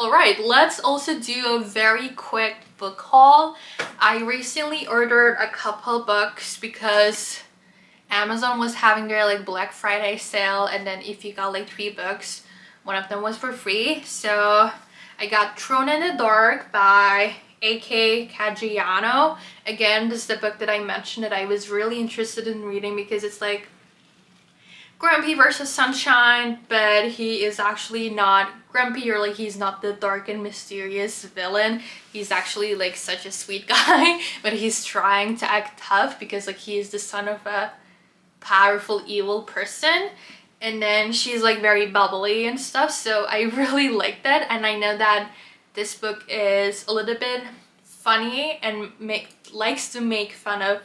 Alright, let's also do a very quick book haul. I recently ordered a couple books because Amazon was having their like Black Friday sale, and then if you got like 3 books, one of them was for free. So I got Thrown in the Dark by A.K. Caggiano. Again, this is the book that I mentioned that I was really interested in reading because it's like Grumpy versus Sunshine, but he is actually not grumpy, or like he's not the dark and mysterious villain. He's actually like such a sweet guy, but he's trying to act tough because like he is the son of a powerful evil person. And then she's like very bubbly and stuff, so I really like that. And I know that this book is a little bit funny and likes to make fun of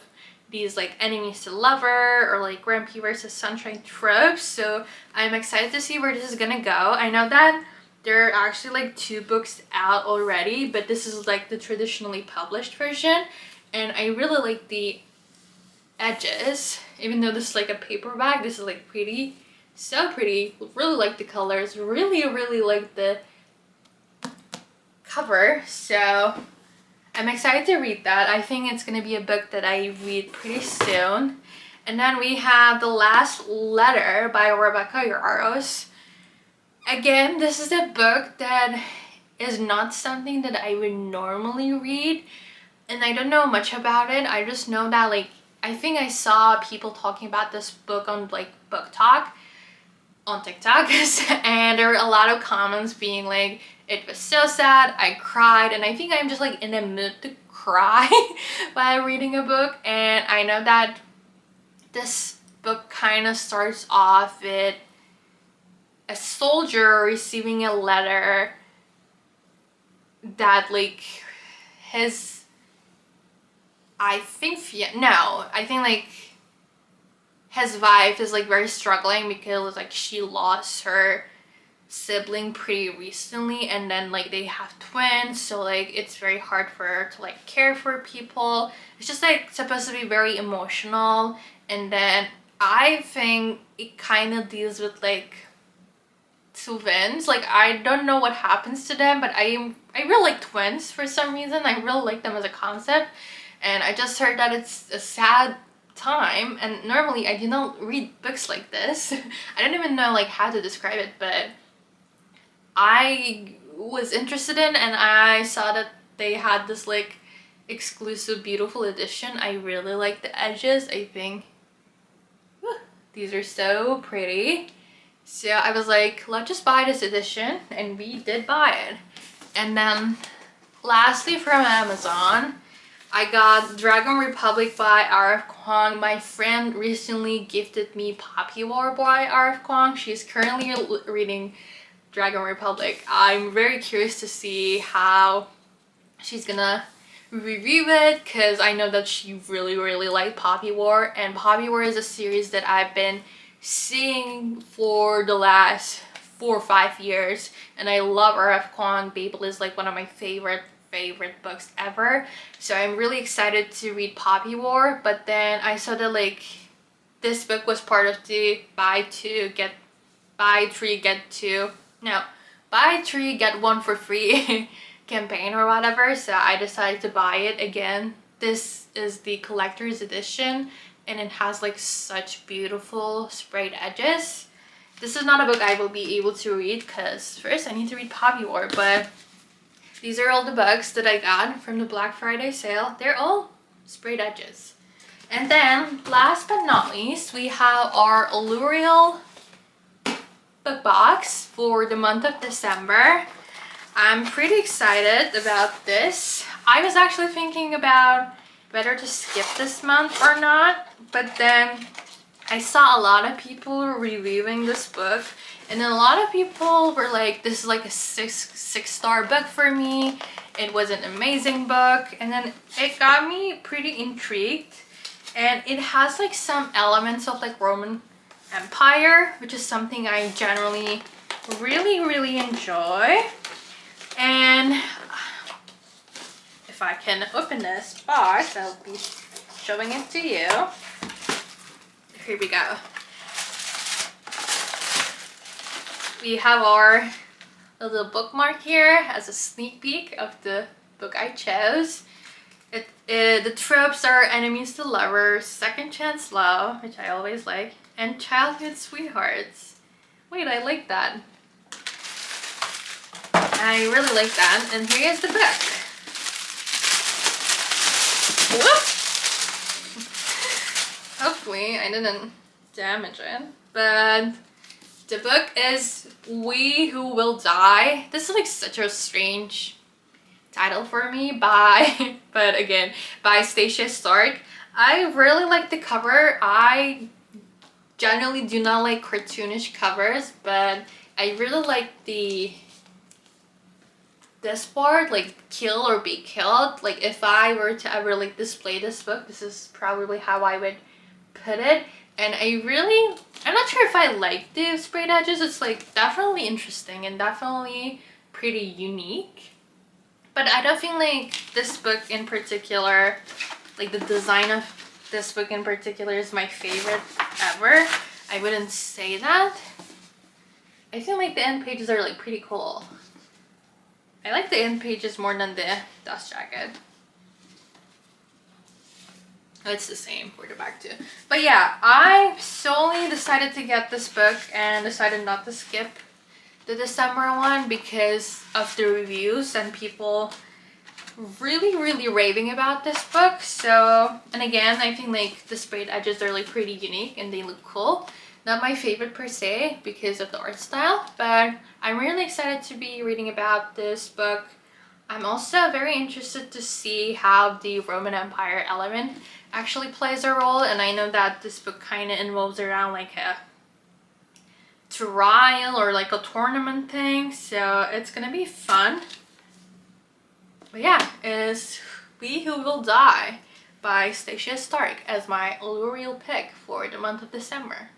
these like enemies to lover or like Grumpy versus Sunshine tropes, so I'm excited to see where this is gonna go. I know that there are actually like 2 books out already, but this is like the traditionally published version, and I really like the edges. Even though this is like a paperback, this is like pretty, so pretty. Really like the colors, really like the cover, so I'm excited to read that. I think it's gonna be a book that I read pretty soon. And then we have The Last Letter by Rebecca Yarros. Again, this is a book that is not something that I would normally read, and I don't know much about it. I just know that like I think I saw people talking about this book on like Book Talk on TikTok and there were a lot of comments being like, it was so sad, I cried, and I think I'm just like in a mood to cry while reading a book. And I know that this book kind of starts off with a soldier receiving a letter that like his I think like his wife is like very struggling because like she lost her sibling pretty recently, and then like they have twins, so like it's very hard for her to like care for people. It's just like supposed to be very emotional. And then I think it kind of deals with like twins. Like I don't know what happens to them, but I really like twins for some reason. I really like them as a concept, and I just heard that it's a sad time, and normally I do not read books like this. I don't even know like how to describe it, but I was interested in, and I saw that they had this like exclusive beautiful edition. I really like the edges. I think these are so pretty, so I was like, let's just buy this edition, and we did buy it. And then lastly, from Amazon, I got Dragon Republic by R.F. Kuang. My friend recently gifted me Poppy War by R.F. Kuang. She's currently reading Dragon Republic. I'm very curious to see how she's gonna review it, because I know that she really liked Poppy War, and Poppy War is a series that I've been seeing for the last 4 or 5 years, and I love R.F. Kuang. Babel is like one of my favorite books ever, so I'm really excited to read Poppy War. But then I saw that like this book was part of the buy 3 get 1 for free campaign or whatever, so I decided to buy it again. This is the collector's edition, and it has like such beautiful sprayed edges. This is not a book I will be able to read because first I need to read Poppy War, but these are all the books that I got from the Black Friday sale. They're all sprayed edges. And then last but not least, we have our Allurial book box for the month of December. I'm pretty excited about this. I was actually thinking about whether to skip this month or not, but then I saw a lot of people reviewing this book, and then a lot of people were like, this is like a six-star book for me. It was an amazing book, and then it got me pretty intrigued, and it has like some elements of like Roman Empire, which is something I generally really enjoy. And if I can open this box, I'll be showing it to you. Here we go. We have our a little bookmark here as a sneak peek of the book I chose. The tropes are enemies to lovers, second chance love, which I always like, and childhood sweethearts. Wait, I like that. I really like that. And here's the book. Whoop! Hopefully I didn't damage it. But the book is We Who Will Die. This is like such a strange title for me by but again, by Stacia Stark. I really like the cover. I generally do not like cartoonish covers, but I really like this part, like kill or be killed. Like if I were to ever like display this book, this is probably how I would put it. And I'm not sure if I like the sprayed edges. It's like definitely interesting and definitely pretty unique. But I don't think like this book in particular, like the design of this book in particular is my favorite ever. I wouldn't say that. I feel like the end pages are like pretty cool. I like the end pages more than the dust jacket. It's the same for the back too. But yeah, I solely decided to get this book and decided not to skip the December one because of the reviews and people really raving about this book. So, and again, I think like the sprayed edges are like pretty unique and they look cool. Not my favorite per se because of the art style, but I'm really excited to be reading about this book. I'm also very interested to see how the Roman Empire element actually plays a role, and I know that this book kind of involves around like a trial or like a tournament thing, so it's gonna be fun. But yeah, is We Who Will Die by Stacia Stark as my Allurial pick for the month of December.